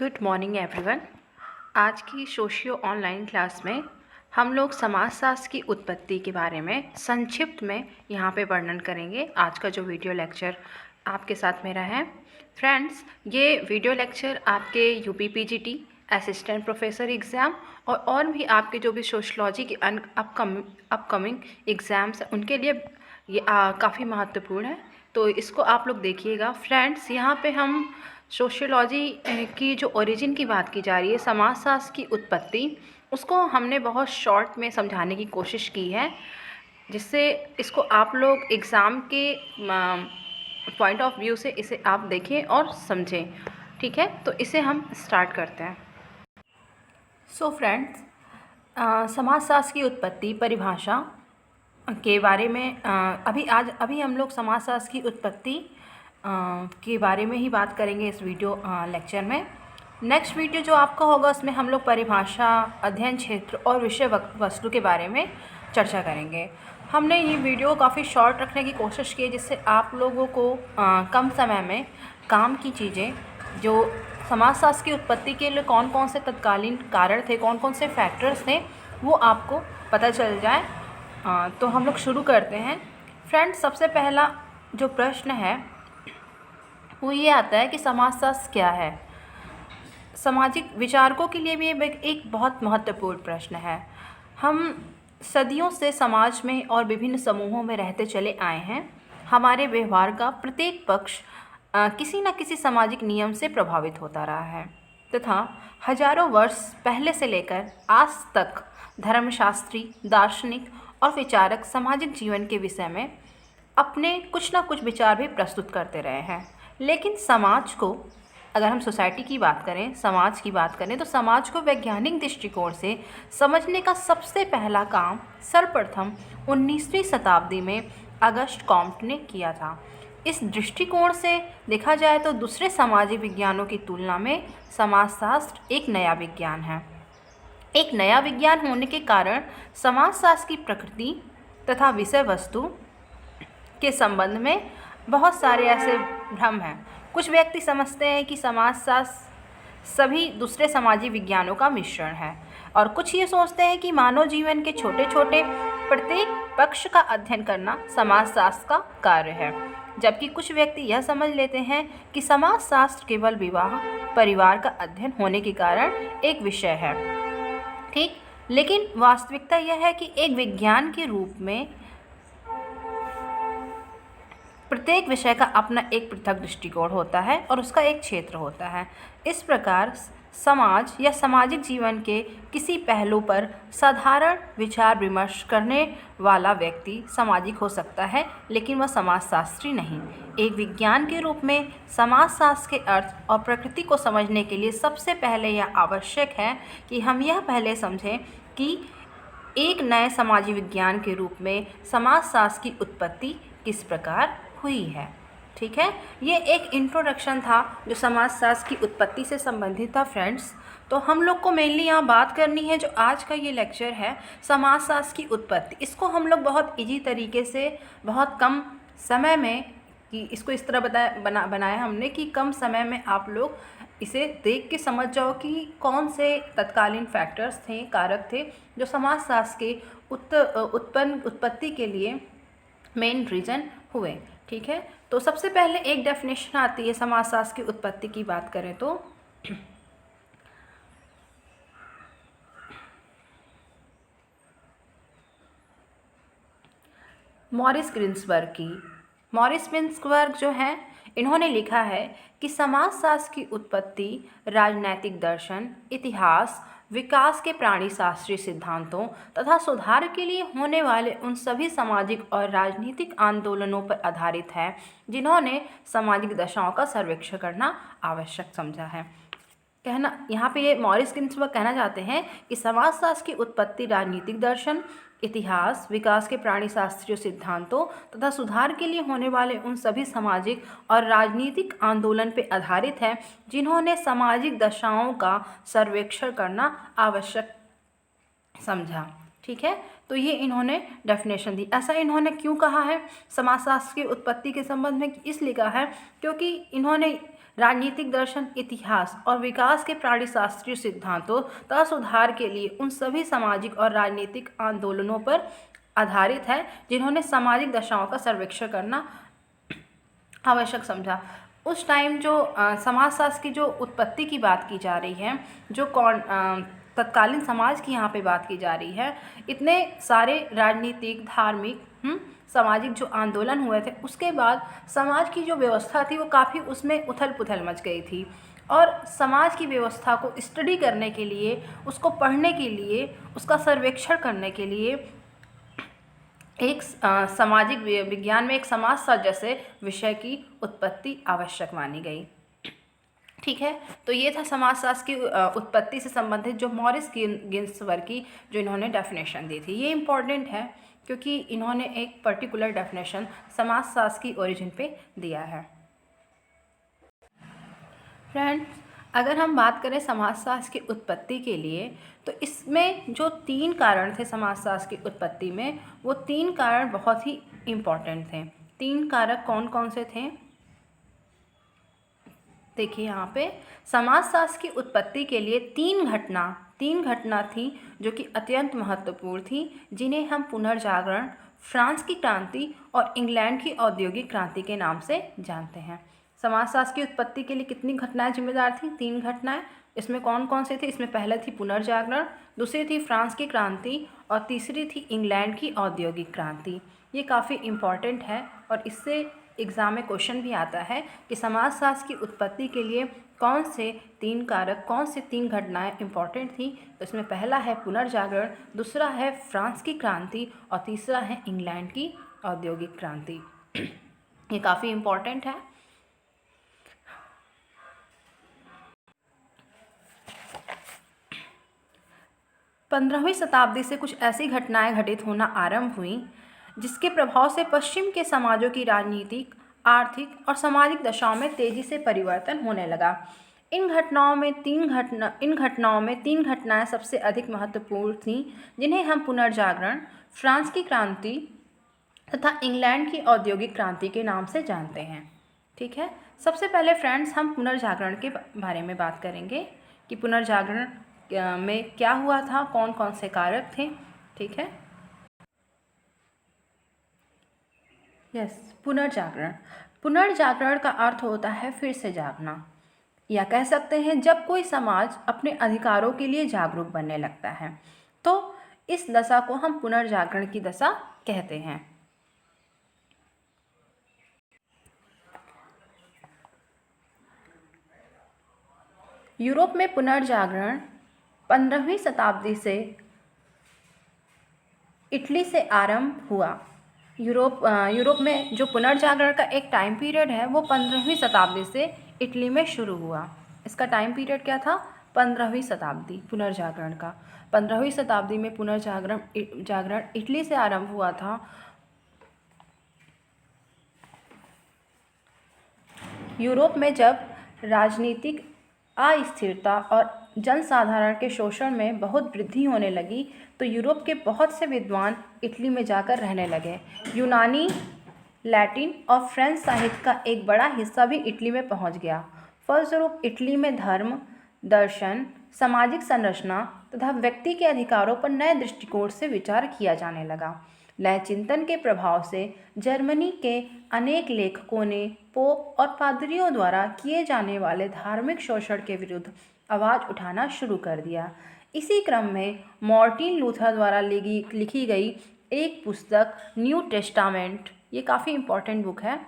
Good morning everyone. आज की socio online class में हम लोग समाजशास्त्र की उत्पत्ति के बारे में संक्षिप्त में यहाँ पे वर्णन करेंगे। आज का जो वीडियो लेक्चर आपके साथ मेरा है फ्रेंड्स, ये वीडियो लेक्चर आपके यूपीपीजीटी असिस्टेंट प्रोफेसर एग्ज़ाम और भी आपके जो भी सोशलॉजी के अपकमिंग एग्ज़ाम्स हैं उनके लिए ये काफ़ी महत्वपूर्ण है। तो इसको आप लोग देखिएगा फ्रेंड्स। यहाँ पे हम सोशियोलॉजी की जो ओरिजिन की बात की जा रही है, समाजशास्त्र की उत्पत्ति, उसको हमने बहुत शॉर्ट में समझाने की कोशिश की है, जिससे इसको आप लोग एग्ज़ाम के पॉइंट ऑफ व्यू से इसे आप देखें और समझें। ठीक है, तो इसे हम स्टार्ट करते हैं। सो फ्रेंड्स, समाजशास्त्र की उत्पत्ति परिभाषा के बारे में अभी हम लोग समाजशास्त्र की उत्पत्ति के बारे में ही बात करेंगे इस वीडियो लेक्चर में। नेक्स्ट वीडियो जो आपका होगा उसमें हम लोग परिभाषा, अध्ययन क्षेत्र और विषय वस्तु के बारे में चर्चा करेंगे। हमने ये वीडियो काफ़ी शॉर्ट रखने की कोशिश की है, जिससे आप लोगों को कम समय में काम की चीज़ें, जो समाजशास्त्र की उत्पत्ति के लिए कौन कौन से तत्कालीन कारण थे, कौन कौन से फैक्टर्स थे, वो आपको पता चल जाए। तो हम लोग शुरू करते हैं फ्रेंड्स। सबसे पहला जो प्रश्न है वो ये आता है कि समाजशास्त्र क्या है। सामाजिक विचारकों के लिए भी एक बहुत महत्वपूर्ण प्रश्न है। हम सदियों से समाज में और विभिन्न समूहों में रहते चले आए हैं। हमारे व्यवहार का प्रत्येक पक्ष किसी न किसी सामाजिक नियम से प्रभावित होता रहा है तथा हजारों वर्ष पहले से लेकर आज तक धर्मशास्त्री, दार्शनिक और विचारक सामाजिक जीवन के विषय में अपने कुछ ना कुछ विचार भी प्रस्तुत करते रहे हैं। लेकिन समाज को, अगर हम सोसाइटी की बात करें, समाज की बात करें, तो समाज को वैज्ञानिक दृष्टिकोण से समझने का सबसे पहला काम सर्वप्रथम 19वीं शताब्दी में अगस्ट कॉम्ट ने किया था। इस दृष्टिकोण से देखा जाए तो दूसरे सामाजिक विज्ञानों की तुलना में समाजशास्त्र एक नया विज्ञान है। एक नया विज्ञान होने के कारण समाजशास्त्र की प्रकृति तथा विषय वस्तु के संबंध में बहुत सारे ऐसे भ्रम हैं। कुछ व्यक्ति समझते हैं कि समाजशास्त्र सभी दूसरे सामाजिक विज्ञानों का मिश्रण है, और कुछ ये सोचते हैं कि मानव जीवन के छोटे छोटे प्रत्येक पक्ष का अध्ययन करना समाजशास्त्र का कार्य है। जबकि कुछ व्यक्ति यह समझ लेते हैं कि समाजशास्त्र केवल विवाह, परिवार का अध्ययन होने के कारण एक विषय है। ठीक, लेकिन वास्तविकता यह है कि एक विज्ञान के रूप में प्रत्येक विषय का अपना एक पृथक दृष्टिकोण होता है और उसका एक क्षेत्र होता है। इस प्रकार समाज या सामाजिक जीवन के किसी पहलू पर साधारण विचार विमर्श करने वाला व्यक्ति सामाजिक हो सकता है, लेकिन वह समाजशास्त्री नहीं। एक विज्ञान के रूप में समाजशास्त्र के अर्थ और प्रकृति को समझने के लिए सबसे पहले यह आवश्यक है कि हम यह पहले समझें कि एक नए सामाजिक विज्ञान के रूप में समाजशास्त्र की उत्पत्ति किस प्रकार हुई है। ठीक है, ये एक इंट्रोडक्शन था जो समाजशास्त्र की उत्पत्ति से संबंधित था फ्रेंड्स। तो हम लोग को मेनली यहाँ बात करनी है, जो आज का ये लेक्चर है समाजशास्त्र की उत्पत्ति, इसको हम लोग बहुत इजी तरीके से, बहुत कम समय में, कि इसको इस तरह बनाया हमने कि कम समय में आप लोग इसे देख के समझ जाओ कि कौन से तत्कालीन फैक्टर्स थे, कारक थे, जो समाजशास्त्र के उत्पत्ति के लिए मेन रीज़न हुए। ठीक है, तो सबसे पहले एक डेफिनेशन आती है समाजशास्त्र की उत्पत्ति की बात करें तो मॉरिस ग्रीन्सबर्ग जो हैं, इन्होंने लिखा है कि समाजशास्त्र की उत्पत्ति राजनैतिक दर्शन, इतिहास, विकास के प्राणी शास्त्रीय सिद्धांतों तथा सुधार के लिए होने वाले उन सभी सामाजिक और राजनीतिक आंदोलनों पर आधारित है जिन्होंने सामाजिक दशाओं का सर्वेक्षण करना आवश्यक समझा है। यहाँ पे ये मॉरिस ग्रीन्सबर्ग कहना चाहते हैं कि समाजशास्त्र की उत्पत्ति राजनीतिक दर्शन, इतिहास, विकास के प्राणी शास्त्रीय सिद्धांतों तथा सुधार के लिए होने वाले उन सभी सामाजिक और राजनीतिक आंदोलन पर आधारित है जिन्होंने सामाजिक दशाओं का सर्वेक्षण करना आवश्यक समझा। ठीक है, तो ये इन्होंने डेफिनेशन दी। ऐसा इन्होंने क्यों कहा है समाजशास्त्र की उत्पत्ति के संबंध में? इसलिए कहा है क्योंकि इन्होंने राजनीतिक दर्शन, इतिहास और विकास के प्राणीशास्त्रीय सिद्धांतों तथा सुधार के लिए उन सभी सामाजिक और राजनीतिक आंदोलनों पर आधारित है जिन्होंने सामाजिक दशाओं का सर्वेक्षण करना आवश्यक समझा। उस टाइम जो समाजशास्त्र की जो उत्पत्ति की बात की जा रही है, जो तत्कालीन समाज की यहाँ पे बात की जा रही है, इतने सारे राजनीतिक, धार्मिक, सामाजिक जो आंदोलन हुए थे, उसके बाद समाज की जो व्यवस्था थी वो काफ़ी उसमें उथल पुथल मच गई थी। और समाज की व्यवस्था को स्टडी करने के लिए, उसको पढ़ने के लिए, उसका सर्वेक्षण करने के लिए एक सामाजिक विज्ञान में एक समाजशास्त्र जैसे विषय की उत्पत्ति आवश्यक मानी गई। ठीक है, तो ये था समाजशास्त्र की उत्पत्ति से संबंधित जो मॉरिस गिन्सबर्ग की जो इन्होंने डेफिनेशन दी थी। ये इम्पॉर्टेंट है क्योंकि इन्होंने एक पर्टिकुलर डेफिनेशन समाजशास्त्र की ओरिजिन पे दिया है। फ्रेंड्स, अगर हम बात करें समाजशास्त्र की उत्पत्ति के लिए, तो इसमें जो 3 कारण थे समाजशास्त्र की उत्पत्ति में, वो 3 कारण बहुत ही इम्पॉर्टेंट थे। 3 कारक कौन कौन से थे? देखिए यहाँ पे समाजशास्त्र की उत्पत्ति के लिए 3 घटना थी जो कि अत्यंत महत्वपूर्ण थी, जिन्हें हम पुनर्जागरण, फ्रांस की क्रांति और इंग्लैंड की औद्योगिक क्रांति के नाम से जानते हैं। समाजशास्त्र की उत्पत्ति के लिए कितनी घटनाएं जिम्मेदार थी? 3 घटनाएं। इसमें कौन कौन से थे? इसमें पहले थी पुनर्जागरण, दूसरी थी फ्रांस की क्रांति और तीसरी थी इंग्लैंड की औद्योगिक क्रांति। ये काफ़ी इम्पॉर्टेंट है और इससे एग्ज़ाम में क्वेश्चन भी आता है कि समाजशास्त्र की उत्पत्ति के लिए कौन से 3 कारक, कौन से 3 घटनाएं इम्पॉर्टेंट थी। तो इसमें पहला है पुनर्जागरण, दूसरा है फ्रांस की क्रांति और तीसरा है इंग्लैंड की औद्योगिक क्रांति। ये काफ़ी इम्पॉर्टेंट है। पंद्रहवीं शताब्दी से कुछ ऐसी घटनाएं घटित होना आरंभ हुई जिसके प्रभाव से पश्चिम के समाजों की राजनीतिक, आर्थिक और सामाजिक दशाओं में तेजी से परिवर्तन होने लगा। इन घटनाओं में तीन घटनाएं सबसे अधिक महत्वपूर्ण थीं, जिन्हें हम पुनर्जागरण, फ्रांस की क्रांति तथा इंग्लैंड की औद्योगिक क्रांति के नाम से जानते हैं। ठीक है, सबसे पहले फ्रेंड्स हम पुनर्जागरण के बारे में बात करेंगे कि पुनर्जागरण में क्या हुआ था, कौन कौन से कारक थे। ठीक है, पुनर्जागरण का अर्थ होता है फिर से जागना, या कह सकते हैं जब कोई समाज अपने अधिकारों के लिए जागरूक बनने लगता है, तो इस दशा को हम पुनर्जागरण की दशा कहते हैं। यूरोप में पुनर्जागरण 15वीं शताब्दी से इटली से आरंभ हुआ। यूरोप में जो पुनर्जागरण का एक टाइम पीरियड है वो 15वीं शताब्दी से इटली में शुरू हुआ। इसका टाइम पीरियड क्या था? 15वीं शताब्दी पुनर्जागरण का। 15वीं शताब्दी में जागरण इटली से आरंभ हुआ था। यूरोप में जब राजनीतिक अस्थिरता और जनसाधारण के शोषण में बहुत वृद्धि होने लगी तो यूरोप के बहुत से विद्वान इटली में जाकर रहने लगे। यूनानी, लैटिन और फ्रेंच साहित्य का एक बड़ा हिस्सा भी इटली में पहुंच गया। फलस्वरूप इटली में धर्म, दर्शन, सामाजिक संरचना तथा व्यक्ति के अधिकारों पर नए दृष्टिकोण से विचार किया जाने लगा। लय चिंतन के प्रभाव से जर्मनी के अनेक लेखकों ने पोप और पादरियों द्वारा किए जाने वाले धार्मिक शोषण के विरुद्ध आवाज़ उठाना शुरू कर दिया। इसी क्रम में मार्टिन लूथर द्वारा लिखी गई एक पुस्तक न्यू टेस्टामेंट, ये काफ़ी इम्पोर्टेंट बुक है।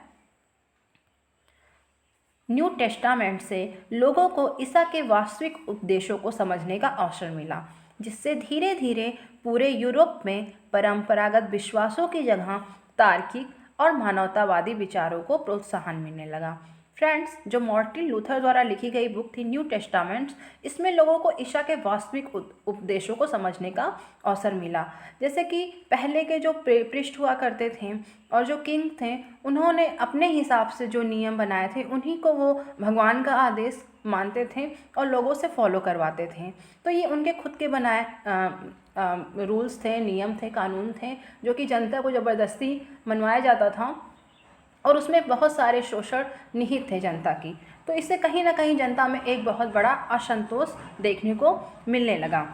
न्यू टेस्टामेंट से लोगों को ईसा के वास्तविक उपदेशों को समझने का अवसर मिला, जिससे धीरे धीरे पूरे यूरोप में परंपरागत विश्वासों की जगह तार्किक और मानवतावादी विचारों को प्रोत्साहन मिलने लगा। फ्रेंड्स, जो मार्टिन लूथर द्वारा लिखी गई बुक थी न्यू टेस्टामेंट्स, इसमें लोगों को ईसा के वास्तविक उपदेशों को समझने का अवसर मिला। जैसे कि पहले के जो प्रीस्ट हुआ करते थे और जो किंग थे, उन्होंने अपने हिसाब से जो नियम बनाए थे उन्हीं को वो भगवान का आदेश मानते थे और लोगों से फॉलो करवाते थे। तो ये उनके खुद के बनाए रूल्स थे, नियम थे, कानून थे, जो कि जनता को ज़बरदस्ती मनवाया जाता था और उसमें बहुत सारे शोषण निहित थे जनता की। तो इससे कहीं ना कहीं जनता में एक बहुत बड़ा असंतोष देखने को मिलने लगा।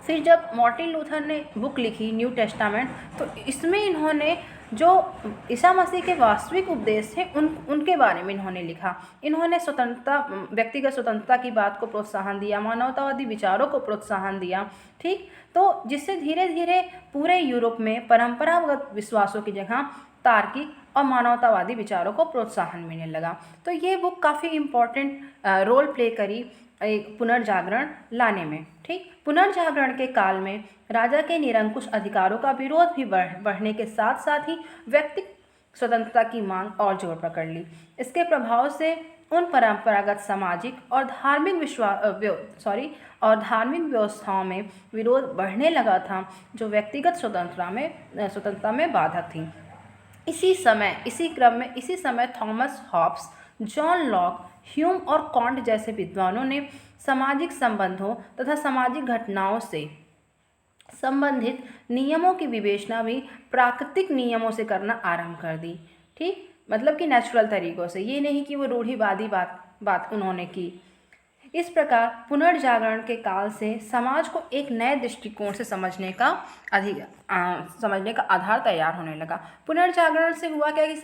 फिर जब मार्टिन लूथर ने बुक लिखी न्यू टेस्टामेंट, तो इसमें इन्होंने जो ईसा मसीह के वास्तविक उपदेश थे उनके बारे में इन्होंने लिखा। इन्होंने स्वतंत्रता, व्यक्तिगत स्वतंत्रता की बात को प्रोत्साहन दिया, मानवतावादी विचारों को प्रोत्साहन दिया। ठीक, तो जिससे धीरे धीरे पूरे यूरोप में परंपरागत विश्वासों की जगह तार्किक और मानवतावादी विचारों को प्रोत्साहन मिलने लगा। तो ये बुक काफ़ी इम्पोर्टेंट रोल प्ले करी एक पुनर्जागरण लाने में। ठीक, पुनर्जागरण के काल में राजा के निरंकुश अधिकारों का विरोध भी बढ़ने के साथ साथ ही व्यक्ति स्वतंत्रता की मांग और जोर पकड़ ली। इसके प्रभाव से उन परंपरागत सामाजिक और धार्मिक धार्मिक व्यवस्थाओं में विरोध बढ़ने लगा था जो व्यक्तिगत स्वतंत्रता में बाधक थी। इसी समय Thomas Hobbes, John Locke, Hume और कॉन्ट जैसे विद्वानों ने सामाजिक संबंधों तथा सामाजिक घटनाओं से संबंधित नियमों की विवेचना भी प्राकृतिक नियमों से करना आरंभ कर दी। ठीक, मतलब कि नेचुरल तरीक़ों से, ये नहीं कि वो रूढ़िवादी बात उन्होंने की। इस प्रकार पुनर्जागरण के काल से समाज को एक नए दृष्टिकोण से समझने का आधार तैयार होने लगा। पुनर्जागरण से हुआ क्या कि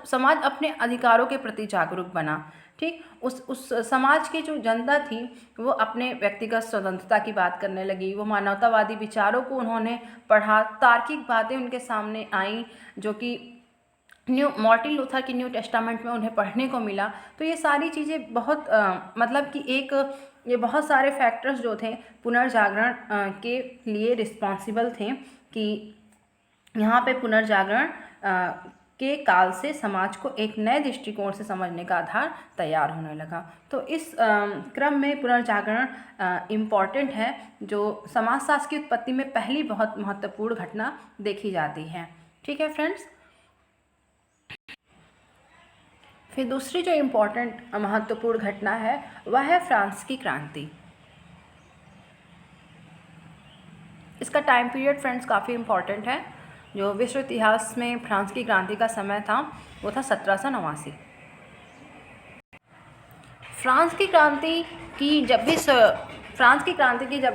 समाज अपने अधिकारों के प्रति जागरूक बना। ठीक, उस समाज की जो जनता थी वो अपने व्यक्तिगत स्वतंत्रता की बात करने लगी, वो मानवतावादी विचारों को उन्होंने पढ़ा, तार्किक बातें उनके सामने आईं जो कि मार्टिन लूथर की न्यू टेस्टामेंट में उन्हें पढ़ने को मिला। तो ये सारी चीज़ें बहुत मतलब कि ये बहुत सारे फैक्टर्स जो थे पुनर्जागरण के लिए रिस्पॉन्सिबल थे कि यहाँ पे पुनर्जागरण के काल से समाज को एक नए दृष्टिकोण से समझने का आधार तैयार होने लगा। तो इस क्रम में पुनर्जागरण इम्पॉर्टेंट है, जो समाजशास्त्र की उत्पत्ति में पहली बहुत महत्वपूर्ण घटना देखी जाती है। ठीक है फ्रेंड्स, फिर दूसरी जो इम्पॉर्टेंट महत्वपूर्ण घटना है वह है फ्रांस की क्रांति। इसका टाइम पीरियड फ्रेंड्स काफ़ी इम्पॉर्टेंट है। जो विश्व इतिहास में फ्रांस की क्रांति का समय था वो था 1789। फ्रांस की क्रांति की जब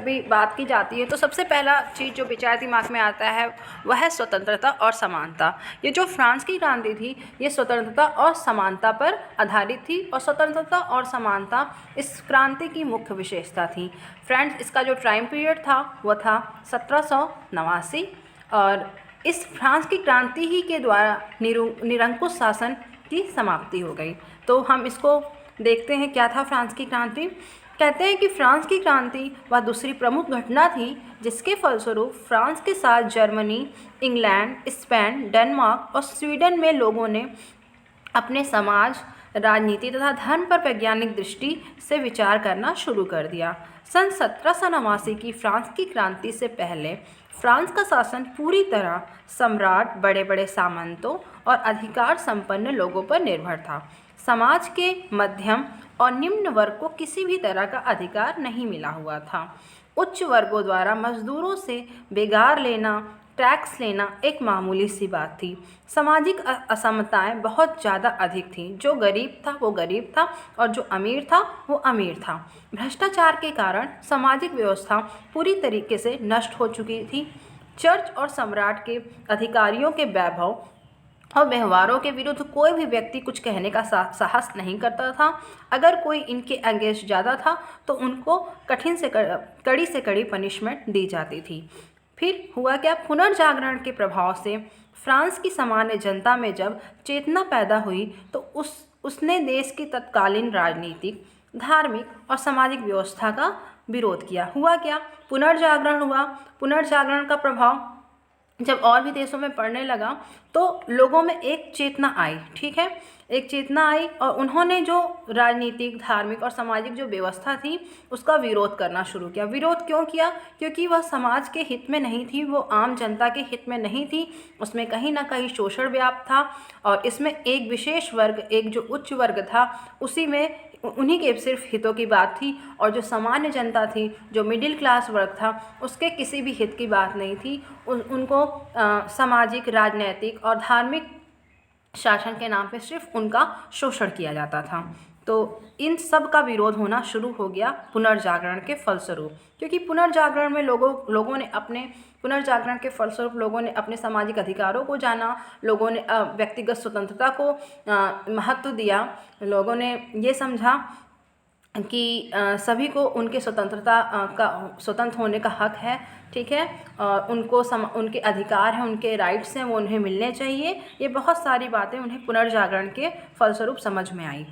भी बात की जाती है तो सबसे पहला चीज़ जो विचार दिमाग में आता है वह है स्वतंत्रता और समानता। ये जो फ्रांस की क्रांति थी ये स्वतंत्रता और समानता पर आधारित थी, और स्वतंत्रता और समानता इस क्रांति की मुख्य विशेषता थी। फ्रेंड्स, इसका जो टाइम पीरियड था वो था 1789, और इस फ्रांस की क्रांति ही के द्वारा निरंकुश शासन की समाप्ति हो गई। तो हम इसको देखते हैं क्या था फ्रांस की क्रांति। कहते हैं कि फ्रांस की क्रांति वह दूसरी प्रमुख घटना थी जिसके फलस्वरूप फ्रांस के साथ जर्मनी, इंग्लैंड, स्पेन, डेनमार्क और स्वीडन में लोगों ने अपने समाज, राजनीति तथा धर्म पर वैज्ञानिक दृष्टि से विचार करना शुरू कर दिया। सन 1789 की फ्रांस की क्रांति से पहले फ्रांस का शासन पूरी तरह सम्राट, बड़े बड़े सामंतों और अधिकार संपन्न लोगों पर निर्भर था। समाज के मध्यम और निम्न वर्ग को किसी भी तरह का अधिकार नहीं मिला हुआ था। उच्च वर्गों द्वारा मजदूरों से बेगार लेना, टैक्स लेना एक मामूली सी बात थी। सामाजिक असमताएं बहुत ज़्यादा अधिक थीं। जो गरीब था वो गरीब था और जो अमीर था वो अमीर था। भ्रष्टाचार के कारण सामाजिक व्यवस्था पूरी तरीके से नष्ट हो चुकी थी। चर्च और सम्राट के अधिकारियों के वैभव और व्यवहारों के विरुद्ध कोई भी व्यक्ति कुछ कहने का साहस नहीं करता था। अगर कोई इनके अगेंस्ट ज़्यादा था तो उनको कड़ी से कड़ी पनिशमेंट दी जाती थी। फिर हुआ क्या, पुनर्जागरण के प्रभाव से फ्रांस की सामान्य जनता में जब चेतना पैदा हुई तो उसने देश की तत्कालीन राजनीतिक, धार्मिक और सामाजिक व्यवस्था का विरोध किया। हुआ क्या, पुनर्जागरण हुआ। पुनर्जागरण का प्रभाव जब और भी देशों में पड़ने लगा तो लोगों में एक चेतना आई। ठीक है, एक चेतना आई और उन्होंने जो राजनीतिक, धार्मिक और सामाजिक जो व्यवस्था थी उसका विरोध करना शुरू किया। विरोध क्यों किया? क्योंकि वह समाज के हित में नहीं थी, वो आम जनता के हित में नहीं थी। उसमें कहीं ना कहीं शोषण व्याप्त था और इसमें एक विशेष वर्ग, एक जो उच्च वर्ग था, उसी में उन्हीं के सिर्फ हितों की बात थी, और जो सामान्य जनता थी, जो मिडिल क्लास वर्ग था, उसके किसी भी हित की बात नहीं थी। उनको सामाजिक, राजनैतिक और धार्मिक शासन के नाम पे सिर्फ उनका शोषण किया जाता था। तो इन सब का विरोध होना शुरू हो गया पुनर्जागरण के फलस्वरूप, क्योंकि पुनर्जागरण में लोगों ने अपने पुनर्जागरण के फलस्वरूप लोगों ने अपने सामाजिक अधिकारों को जाना, लोगों ने व्यक्तिगत स्वतंत्रता को महत्व दिया, लोगों ने ये समझा कि सभी को उनके स्वतंत्र होने का हक है, ठीक है, और उनके अधिकार हैं, उनके राइट्स हैं, वो उन्हें मिलने चाहिए। ये बहुत सारी बातें उन्हें पुनर्जागरण के फलस्वरूप समझ में आई।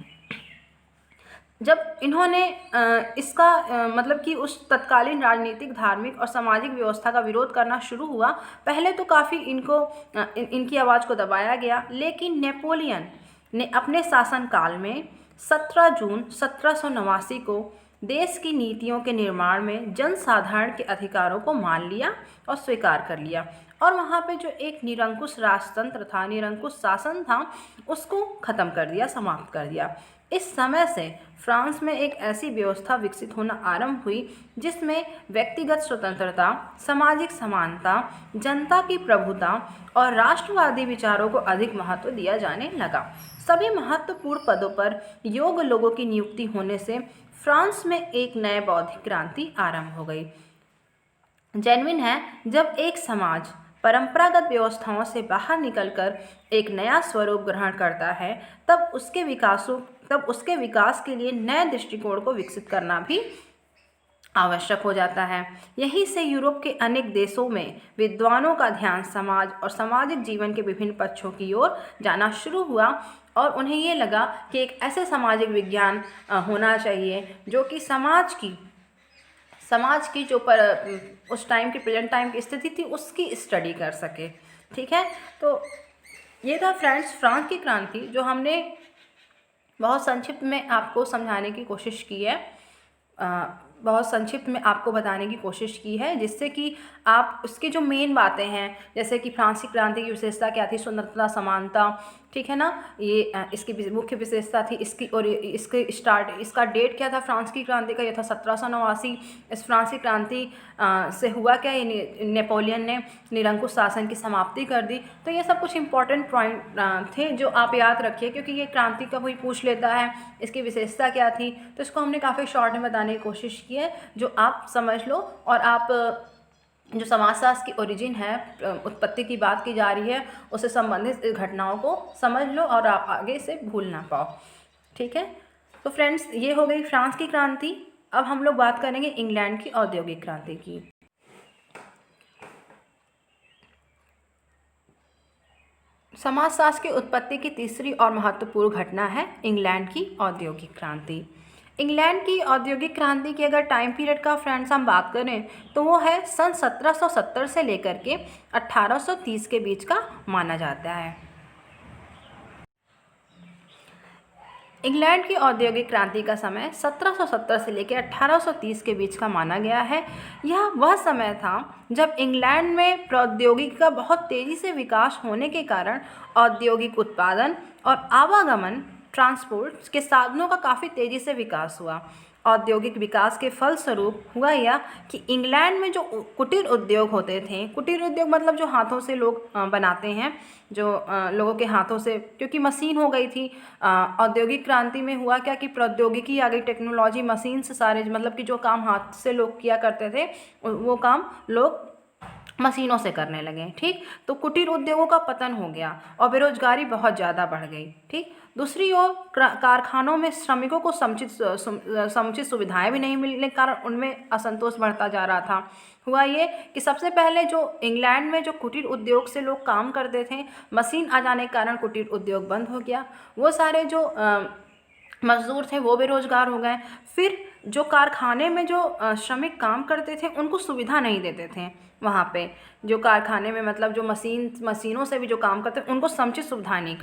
जब इन्होंने इसका मतलब कि उस तत्कालीन राजनीतिक, धार्मिक और सामाजिक व्यवस्था का विरोध करना शुरू हुआ, पहले तो काफ़ी इनकी आवाज़ को दबाया गया, लेकिन नेपोलियन ने अपने शासनकाल में 17 जून 1789 को देश की नीतियों के निर्माण में जनसाधारण के अधिकारों को मान लिया और स्वीकार कर लिया, और वहाँ पे जो एक निरंकुश राजतंत्र था, निरंकुश शासन था, उसको ख़त्म कर दिया, समाप्त कर दिया। इस समय से फ्रांस में एक ऐसी व्यवस्था विकसित होना आरंभ हुई जिसमें व्यक्तिगत स्वतंत्रता, सामाजिक समानता, जनता की प्रभुता और राष्ट्रवादी विचारों को अधिक महत्व दिया जाने लगा। सभी महत्वपूर्ण पदों पर योग्य लोगों की नियुक्ति होने से फ्रांस में एक नए बौद्धिक क्रांति आरंभ हो गई। जेन्युइन है, जब एक समाज परंपरागत व्यवस्थाओं से बाहर निकलकर एक नया स्वरूप ग्रहण करता है, तब उसके विकास के लिए नए दृष्टिकोण को विकसित करना भी आवश्यक हो जाता है। यहीं से यूरोप के अनेक देशों में विद्वानों का ध्यान समाज और सामाजिक जीवन के विभिन्न पक्षों की ओर जाना शुरू हुआ, और उन्हें ये लगा कि एक ऐसे सामाजिक विज्ञान होना चाहिए जो कि समाज की जो उस टाइम की, प्रेजेंट टाइम की स्थिति थी, उसकी स्टडी कर सके, ठीक है। तो ये था फ्रेंड्स फ्रांस की क्रांति, जो हमने बहुत संक्षिप्त में आपको समझाने की कोशिश की है, बहुत संक्षिप्त में आपको बताने की कोशिश की है, जिससे कि आप उसकी जो मेन बातें हैं, जैसे कि फ्रांसीसी क्रांति की विशेषता क्या थी, स्वतंत्रता, समानता, ठीक है ना, ये इसकी मुख्य विशेषता थी, इसका डेट क्या था फ्रांस की क्रांति का, ये था 1789। इस फ्रांसीसी क्रांति से हुआ क्या, ये नेपोलियन ने निरंकुश शासन की समाप्ति कर दी। तो ये सब कुछ इंपॉर्टेंट पॉइंट थे जो आप याद रखिए, क्योंकि ये क्रांति का कोई पूछ लेता है, इसकी विशेषता क्या थी, तो इसको हमने काफ़ी शॉर्ट में बताने की कोशिश की है, जो आप समझ लो, और आप जो समाजशास्त्र की ओरिजिन है, उत्पत्ति की बात की जा रही है, उससे संबंधित घटनाओं को समझ लो और आप आगे से भूल ना पाओ, ठीक है। तो फ्रेंड्स, ये हो गई फ्रांस की क्रांति। अब हम लोग बात करेंगे इंग्लैंड की औद्योगिक क्रांति की। समाजशास्त्र की उत्पत्ति की तीसरी और महत्वपूर्ण घटना है इंग्लैंड की औद्योगिक क्रांति। इंग्लैंड की औद्योगिक क्रांति की अगर टाइम पीरियड का फ्रेंड्स हम बात करें, तो वो है सन 1770 से लेकर के 1830 के बीच का माना जाता है। इंग्लैंड की औद्योगिक क्रांति का समय 1770 से लेकर 1830 के बीच का माना गया है। यह वह समय था जब इंग्लैंड में प्रौद्योगिकी का बहुत तेज़ी से विकास होने के कारण औद्योगिक उत्पादन और आवागमन, ट्रांसपोर्ट के साधनों का काफ़ी तेज़ी से विकास हुआ। औद्योगिक विकास के फलस्वरूप हुआ यह कि इंग्लैंड में जो कुटीर उद्योग होते थे, कुटीर उद्योग मतलब जो हाथों से लोग बनाते हैं, जो लोगों के हाथों से, क्योंकि मशीन हो गई थी औद्योगिक क्रांति में, हुआ क्या कि प्रौद्योगिकी आ गई, टेक्नोलॉजी, मशीन से सारे, मतलब कि जो काम हाथ से लोग किया करते थे वो काम लोग मशीनों से करने लगे, ठीक। तो कुटीर उद्योगों का पतन हो गया और बेरोजगारी बहुत ज़्यादा बढ़ गई, ठीक। दूसरी ओर कारखानों में श्रमिकों को समुचित सुविधाएं भी नहीं मिलने के कारण उनमें असंतोष बढ़ता जा रहा था। हुआ ये कि सबसे पहले जो इंग्लैंड में जो कुटीर उद्योग से लोग काम करते थे, मशीन आ जाने के कारण कुटीर उद्योग बंद हो गया, वो सारे जो मजदूर थे वो बेरोजगार हो गए। फिर जो कारखाने में जो श्रमिक काम करते थे उनको सुविधा नहीं देते थे, वहाँ पे जो कारखाने में मतलब जो मशीनों से भी जो काम करते उनको समुचित सुविधाएं नहीं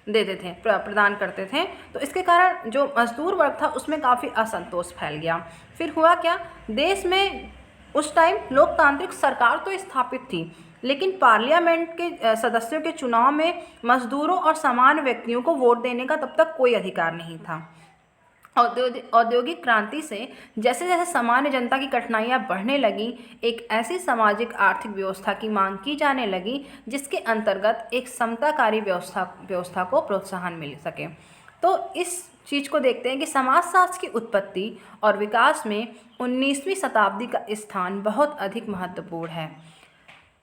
देते थे, प्रदान करते थे। तो इसके कारण जो मजदूर वर्ग था उसमें काफ़ी असंतोष फैल गया। फिर हुआ क्या, देश में उस टाइम लोकतांत्रिक सरकार तो स्थापित थी, लेकिन पार्लियामेंट के सदस्यों के चुनाव में मजदूरों और सामान्य व्यक्तियों को वोट देने का तब तक कोई अधिकार नहीं था। औद्योगिक क्रांति से जैसे जैसे सामान्य जनता की कठिनाइयां बढ़ने लगी, एक ऐसी सामाजिक आर्थिक व्यवस्था की मांग की जाने लगी जिसके अंतर्गत एक समताकारी व्यवस्था को प्रोत्साहन मिल सके। तो इस चीज़ को देखते हैं कि समाजशास्त्र की उत्पत्ति और विकास में 19वीं शताब्दी का स्थान बहुत अधिक महत्वपूर्ण है।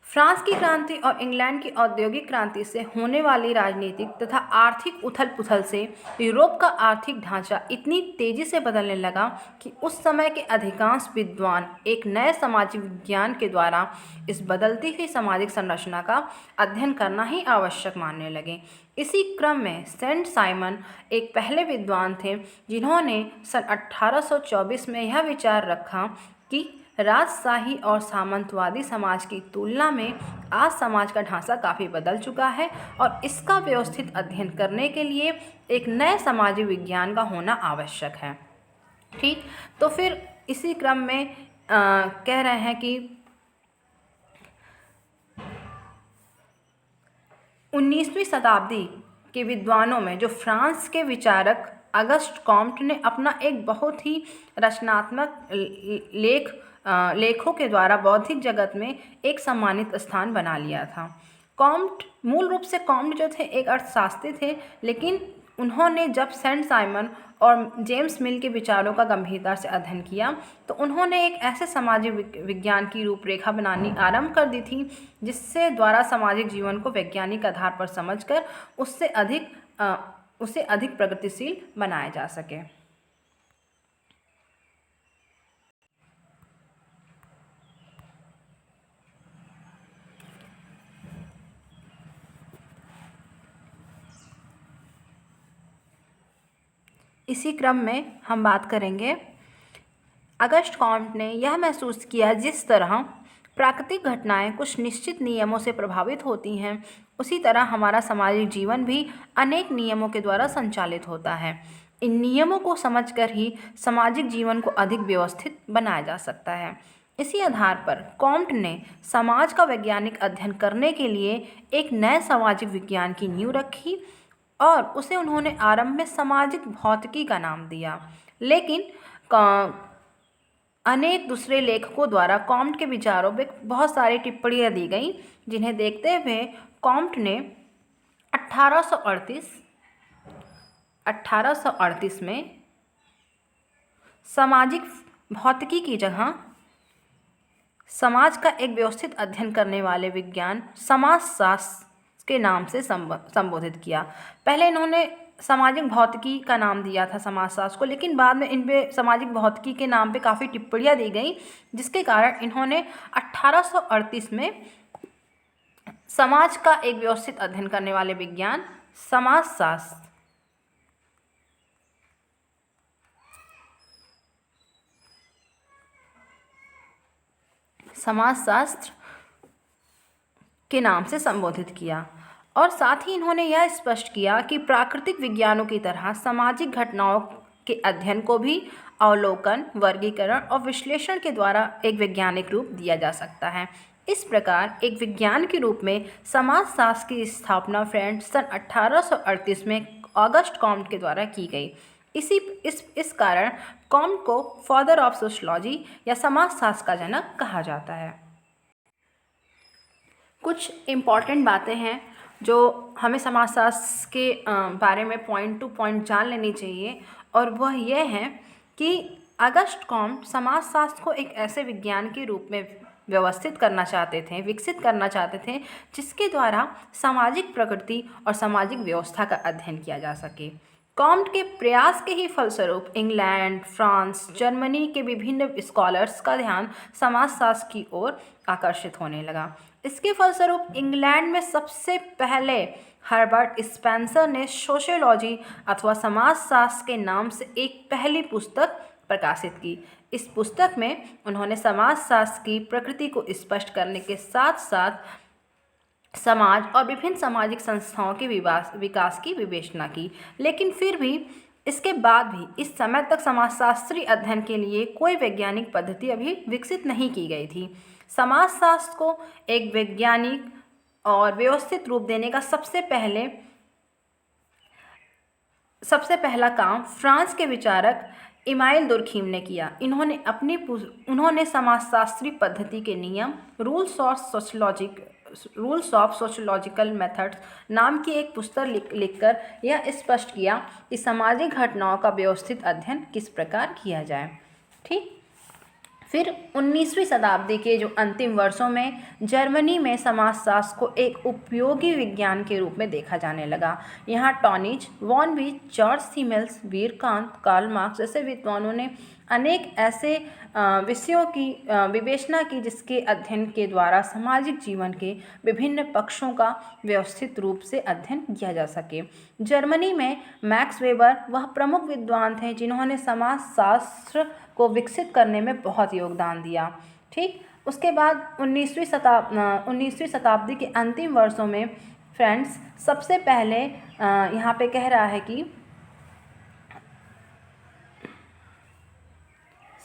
फ्रांस की क्रांति और इंग्लैंड की औद्योगिक क्रांति से होने वाली राजनीतिक तथा आर्थिक उथल-पुथल से यूरोप का आर्थिक ढांचा इतनी तेजी से बदलने लगा कि उस समय के अधिकांश विद्वान एक नए सामाजिक विज्ञान के द्वारा इस बदलती हुई सामाजिक संरचना का अध्ययन करना ही आवश्यक मानने लगे। इसी क्रम में सेंट साइमन एक पहले विद्वान थे जिन्होंने सन 1824 में यह विचार रखा कि राजशाही और सामंतवादी समाज की तुलना में आज समाज का ढांचा काफ़ी बदल चुका है और इसका व्यवस्थित अध्ययन करने के लिए एक नए सामाजिक विज्ञान का होना आवश्यक है। ठीक, तो फिर इसी क्रम में कह रहे हैं कि 19वीं शताब्दी के विद्वानों में जो फ्रांस के विचारक अगस्ट कॉम्ट ने अपना एक बहुत ही रचनात्मक लेखों के द्वारा बौद्धिक जगत में एक सम्मानित स्थान बना लिया था। कॉम्ट मूल रूप से कॉम्ट जो थे एक अर्थशास्त्री थे, लेकिन उन्होंने जब सेंट साइमन और जेम्स मिल के विचारों का गंभीरता से अध्ययन किया तो उन्होंने एक ऐसे सामाजिक विज्ञान की रूपरेखा बनानी आरंभ कर दी थी जिससे द्वारा सामाजिक जीवन को वैज्ञानिक आधार पर समझकर उसे अधिक प्रगतिशील बनाया जा सके। इसी क्रम में हम बात करेंगे, अगस्ट कॉम्ट ने यह महसूस किया जिस तरह प्राकृतिक घटनाएं कुछ निश्चित नियमों से प्रभावित होती हैं, उसी तरह हमारा सामाजिक जीवन भी अनेक नियमों के द्वारा संचालित होता है। इन नियमों को समझकर ही सामाजिक जीवन को अधिक व्यवस्थित बनाया जा सकता है। इसी आधार पर कॉम्ट ने समाज का वैज्ञानिक अध्ययन करने के लिए एक नए सामाजिक विज्ञान की नींव रखी और उसे उन्होंने आरंभ में सामाजिक भौतिकी का नाम दिया। लेकिन अनेक दूसरे लेखकों द्वारा कॉम्ट के विचारों पर बहुत सारी टिप्पणियां दी गईं, जिन्हें देखते हुए कॉम्ट ने 1838 में सामाजिक भौतिकी की जगह समाज का एक व्यवस्थित अध्ययन करने वाले विज्ञान समाजशास्त्र के नाम से संबोधित किया। पहले इन्होंने सामाजिक भौतिकी का नाम दिया था समाजशास्त्र को, लेकिन बाद में इन पे सामाजिक भौतिकी के नाम पे काफ़ी टिप्पणियां दी गई, जिसके कारण इन्होंने 1838 में समाज का एक व्यवस्थित अध्ययन करने वाले विज्ञान समाजशास्त्र के नाम से संबोधित किया। और साथ ही इन्होंने यह स्पष्ट किया कि प्राकृतिक विज्ञानों की तरह सामाजिक घटनाओं के अध्ययन को भी अवलोकन, वर्गीकरण और विश्लेषण के द्वारा एक वैज्ञानिक रूप दिया जा सकता है। इस प्रकार एक विज्ञान के रूप में समाजशास्त्र की स्थापना फ्रांस सन 1838 में ऑगस्ट कॉम्ट के द्वारा की गई। इस कारण कॉम्ट को फादर ऑफ सोशियोलॉजी या समाजशास्त्र का जनक कहा जाता है। कुछ इम्पॉर्टेंट बातें हैं जो हमें समाजशास्त्र के बारे में पॉइंट टू पॉइंट जान लेनी चाहिए, और वह यह है कि अगस्ट कॉम्ट समाजशास्त्र को एक ऐसे विज्ञान के रूप में व्यवस्थित करना चाहते थे, विकसित करना चाहते थे, जिसके द्वारा सामाजिक प्रकृति और सामाजिक व्यवस्था का अध्ययन किया जा सके। कॉम्ट के प्रयास के ही फलस्वरूप इंग्लैंड, फ्रांस, जर्मनी के विभिन्न स्कॉलर्स का ध्यान समाजशास्त्र की ओर आकर्षित होने लगा। इसके फलस्वरूप इंग्लैंड में सबसे पहले हर्बर्ट स्पेंसर ने सोशियोलॉजी अथवा समाजशास्त्र के नाम से एक पहली पुस्तक प्रकाशित की। इस पुस्तक में उन्होंने समाजशास्त्र की प्रकृति को स्पष्ट करने के साथ साथ समाज और विभिन्न सामाजिक संस्थाओं के विकास की विवेचना की। लेकिन फिर भी इसके बाद भी इस समय तक समाजशास्त्री अध्ययन के लिए कोई वैज्ञानिक पद्धति अभी विकसित नहीं की गई थी। समाजशास्त्र को एक वैज्ञानिक और व्यवस्थित रूप देने का सबसे पहले सबसे पहला काम फ्रांस के विचारक इमाइल दुर्खीम ने किया। उन्होंने समाजशास्त्री पद्धति के नियम रूल्स ऑफ सोशोलॉजिकल मेथड्स नाम की एक पुस्तक लिखकर यह स्पष्ट किया कि सामाजिक घटनाओं का व्यवस्थित अध्ययन किस प्रकार किया जाए। ठीक। फिर 19वीं शताब्दी के जो अंतिम वर्षों में जर्मनी में समाजशास्त्र को एक उपयोगी विज्ञान के रूप में देखा जाने लगा। यहाँ टॉनिज, वॉन बीच, जॉर्ज सीमेल्स, वीरकांत, कार्ल मार्क्स जैसे विद्वानों ने अनेक ऐसे विषयों की विवेचना की जिसके अध्ययन के द्वारा सामाजिक जीवन के विभिन्न पक्षों का व्यवस्थित रूप से अध्ययन किया जा सके। जर्मनी में मैक्स वेबर वह प्रमुख विद्वान थे जिन्होंने समाजशास्त्र को विकसित करने में बहुत योगदान दिया। ठीक। उसके बाद 19वीं शताब्दी के अंतिम वर्षों में फ्रेंड्स सबसे पहले यहाँ पे कह रहा है कि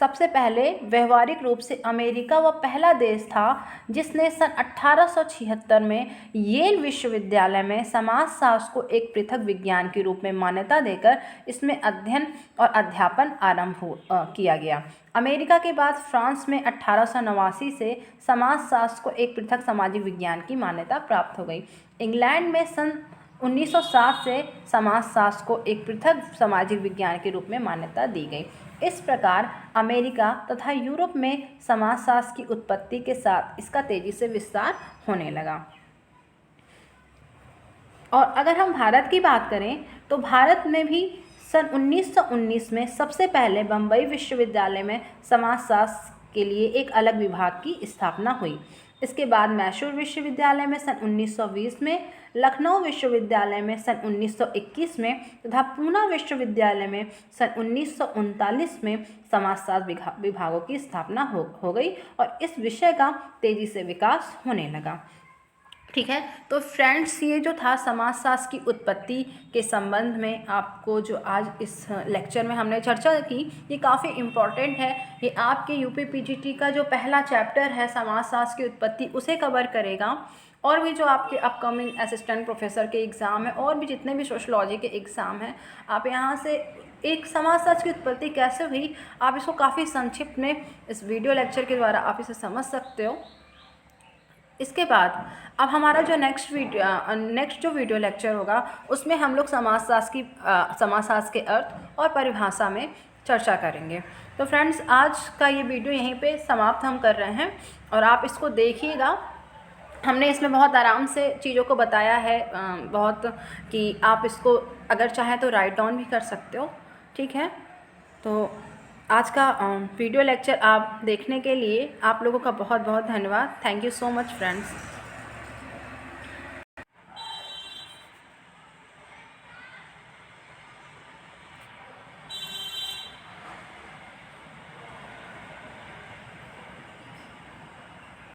सबसे पहले व्यवहारिक रूप से अमेरिका वह पहला देश था जिसने सन 1876 में येल विश्वविद्यालय में समाजशास्त्र को एक पृथक विज्ञान के रूप में मान्यता देकर इसमें अध्ययन और अध्यापन आरंभ किया गया। अमेरिका के बाद फ्रांस में 1889 से समाजशास्त्र को एक पृथक सामाजिक विज्ञान की मान्यता प्राप्त हो गई। इंग्लैंड में सन 1907 से समाजशास्त्र को एक पृथक सामाजिक विज्ञान के रूप में मान्यता दी गई। इस प्रकार अमेरिका तथा यूरोप में समाजशास्त्र की उत्पत्ति के साथ इसका तेजी से विस्तार होने लगा। और अगर हम भारत की बात करें तो भारत में भी सन 1919 में सबसे पहले बम्बई विश्वविद्यालय में समाजशास्त्र के लिए एक अलग विभाग की स्थापना हुई। इसके बाद मैसूर विश्वविद्यालय में सन 1920 में, लखनऊ विश्वविद्यालय में सन 1921 में तथा पूना विश्वविद्यालय में सन 1939 में समाजशास्त्र विभागों की स्थापना हो गई और इस विषय का तेज़ी से विकास होने लगा। ठीक है। तो फ्रेंड्स ये जो था समाजशास्त्र की उत्पत्ति के संबंध में आपको जो आज इस लेक्चर में हमने चर्चा की ये काफ़ी इम्पॉर्टेंट है। ये आपके यूपी पीजीटी का जो पहला चैप्टर है समाजशास्त्र की उत्पत्ति उसे कवर करेगा। और भी जो आपके अपकमिंग असिस्टेंट प्रोफेसर के एग्ज़ाम है और भी जितने भी सोशलॉजी के एग्ज़ाम हैं आप यहाँ से एक समाजशास्त्र की उत्पत्ति कैसे हुई आप इसको काफ़ी संक्षिप्त में इस वीडियो लेक्चर के द्वारा आप इसे समझ सकते हो। इसके बाद अब हमारा जो नेक्स्ट जो वीडियो लेक्चर होगा उसमें हम लोग समाजशास्त्र के अर्थ और परिभाषा में चर्चा करेंगे। तो फ्रेंड्स आज का ये वीडियो यहीं पे समाप्त हम कर रहे हैं और आप इसको देखिएगा। हमने इसमें बहुत आराम से चीज़ों को बताया है बहुत कि आप इसको अगर चाहें तो राइट डाउन भी कर सकते हो। ठीक है। तो आज का वीडियो लेक्चर आप देखने के लिए आप लोगों का बहुत बहुत धन्यवाद। Thank you so much friends.